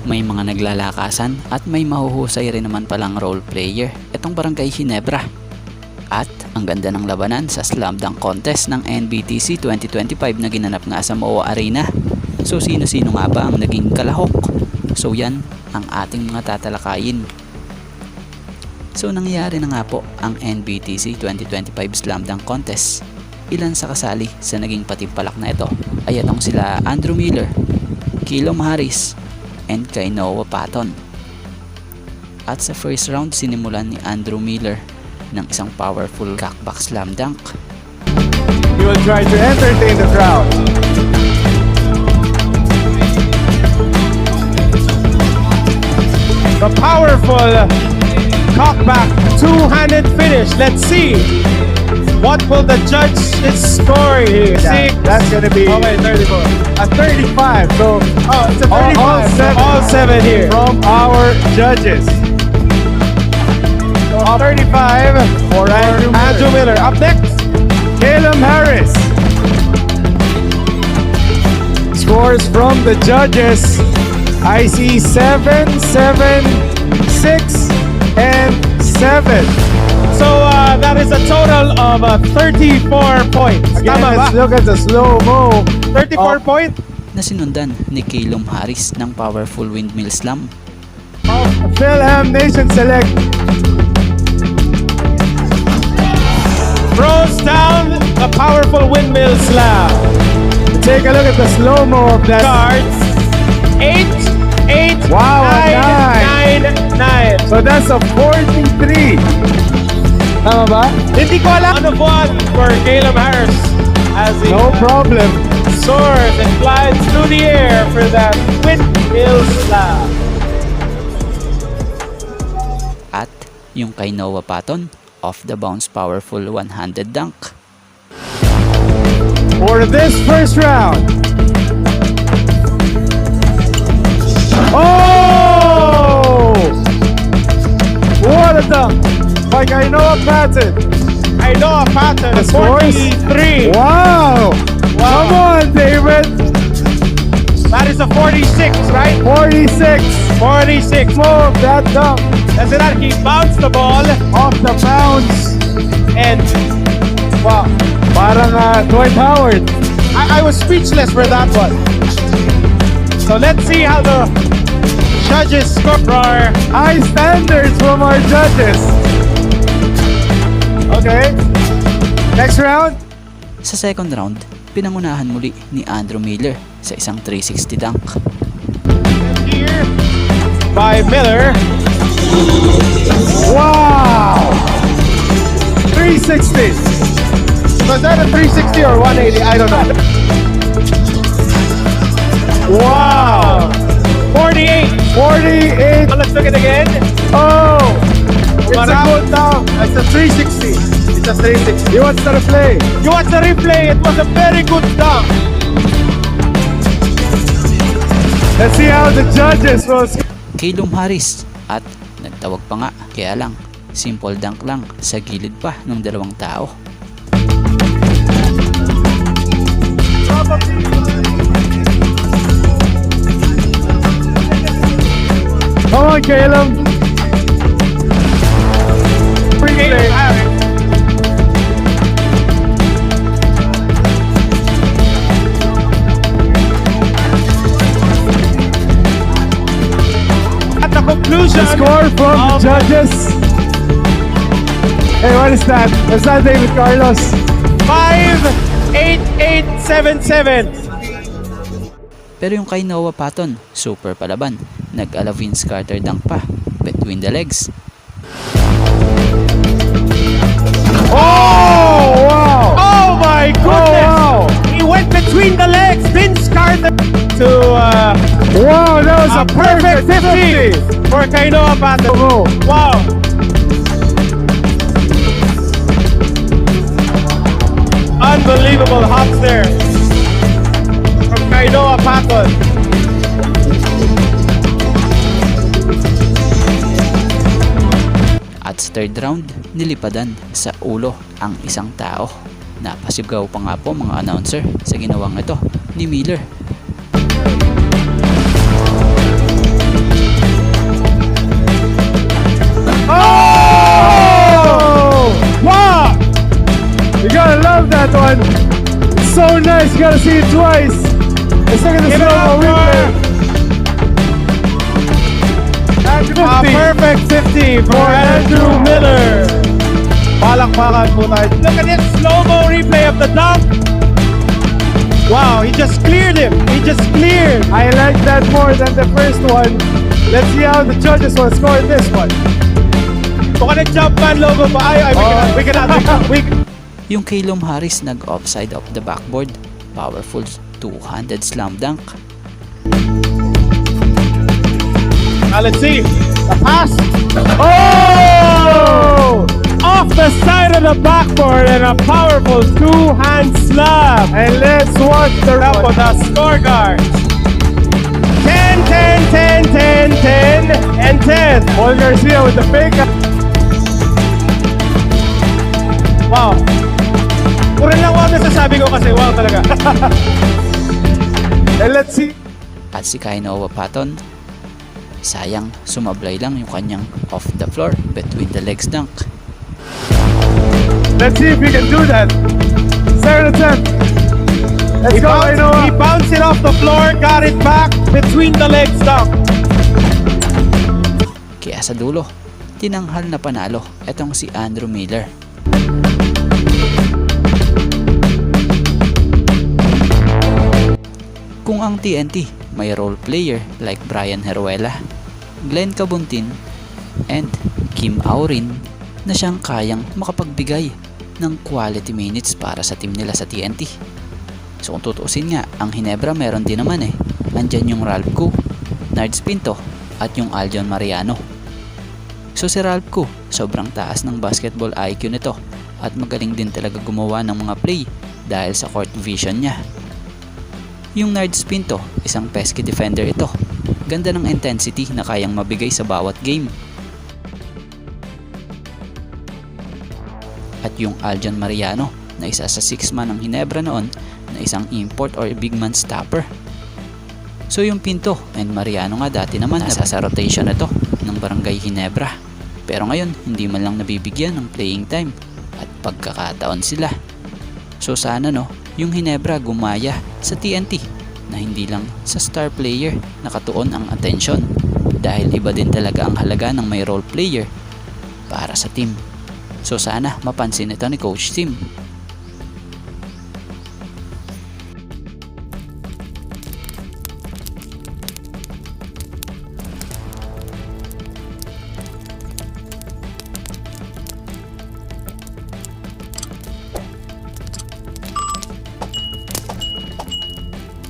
may mga naglalakasan at may mahuhusay rin naman palang role player. Itong Barangay Ginebra. At ang ganda ng labanan sa Slam Dunk Contest ng NBTC 2025 na ginanap nga sa MOA Arena. So sino-sino nga ba ang naging kalahok? So yan ang ating mga tatalakayin. So nangyayari na nga po ang NBTC 2025 Slam Dunk Contest. Ilan sa kasali sa naging patimpalak na ito ay itong sila Andrew Miller, Kilom Harris, and kay Noah Patton. At sa first round sinimulan ni Andrew Miller ng isang powerful cockback slam dunk. He will try to entertain the crowd. The powerful cockback two-handed finish. Let's see. What will the judge score here? That's gonna be okay, 34. a 35. So It's a 35. All seven here. from our judges. So 35 for Andrew Miller. Up next, Caleb Harris. Scores from the judges. I see 7, 7, 6, and 7. so that is a total of 34 points. Again, Tama ba? let's look at the slow-mo. 34 points Na sinundan ni Kilom Harris ng powerful windmill slam. of Philham Nation Select. throws down the powerful windmill slam. Take a look at the slow-mo of that. Cards 8, 8, Wow, 9, 9, 9. So that's a 43. Tama ba? Hindi ko alam ano buwan for Caleb Harris as he No problem. soars and flies through the air for that windmill slam. At yung kay Noah Patton, off the bounce powerful one-handed dunk. For this first round. Oh! What a dunk by Noah Patton. I know a pattern. The scores? 43. Wow! Come on, David. That is a 46, right? 46. 46. Move that dunk Kasi that he bounced the ball off the bounce. and wow. Parang Dwight Howard. I was speechless for that one. So let's see how the judges score for our High standards from our judges. Okay. Next round. Sa second round, pinangunahan muli ni Andrew Miller sa isang 360 dunk. here by Miller. Wow! 360. Was that a 360 or 180? I don't know. Wow! 48. 48. So let's look at it again. Oh! It's a Marami. good down. It's a 360. It's a 360. You want to replay? You watch the replay. It was a very good dunk. Let's see how the judges will. Kilom Harris at nagtawag pa nga, kaya lang simple dunk lang sa gilid pa ng dalawang tao. Come on, Caleb. Caleb Harris. At the conclusion, The score from the of judges. Hey, what is that? What's that, David Carlos? 5-8-8-7-7. Pero yung kay Noah Patton, super palaban. Nag-ala Vince Carter dunk pa between the legs. Oh, wow! Oh my goodness! wow. He went between the legs. Vince Carter to Wow, that was a a perfect 50 for Kainoa Patton. Oh, Wow! Unbelievable hops there from Kainoa Patton. At sa third round, nilipadan sa ulo ang isang tao. Napasigaw pa nga po mga announcer sa ginawang ito ni Miller. gotta see it twice. Let's look at the Give it slow-mo up replay. And A 50. perfect 50 for Andrew Miller. Palakpakan po tayo. Look at this slow-mo replay of the dunk. Wow, he just cleared him. He just cleared. I like that more than the first one. Let's see how the judges will score this one. Baka nag-jump man logo pa. Ay, we cannot. Yung kay Lom Harris nag-offside off the backboard. Powerful two-handed slam dunk. Now let's see. The pass. Oh! Off the side of the backboard and a powerful two-hand slam. And let's watch the That was a scorecard. 10, 10, 10, 10, 10, and 10. Paul Garcia with the fake. Wow. Puro lang wow na sasabi ko kasi wow talaga. And let's see. At si Kai Noah Patton, sayang sumablay lang yung kanyang off the floor between the legs dunk. Let's see if we can do that. Second attempt. Let's go, He Noah. bounced it off the floor, got it back between the legs dunk. Kaya sa dulo, tinanghal na panalo etong si Andrew Miller. Kung ang TNT may role player like Brian Heruela, Glenn Cabuntin, and Kim Aurin na siyang kayang makapagbigay ng quality minutes para sa team nila sa TNT. So kung tutuusin nga, ang Ginebra meron din naman eh. Nandyan yung Ralph Koo, Nards Pinto, at yung Aljon Mariano. So si Ralph Koo, sobrang taas ng basketball IQ nito at magaling din talaga gumawa ng mga play dahil sa court vision niya. Yung Nards Pinto, isang pesky defender ito. Ganda ng intensity na kayang mabigay sa bawat game. At yung Aljon Mariano na isa sa 6-man ng Ginebra noon na isang import or big man stopper. So yung Pinto and Mariano nga dati naman nasa sa rotation na to ng Barangay Ginebra. Pero ngayon hindi man lang nabibigyan ng playing time at pagkakataon sila. So sana yung Ginebra gumaya sa TNT na hindi lang sa star player nakatuon ang atensyon dahil iba din talaga ang halaga ng may role player para sa team. So sana mapansin ito ni Coach Tim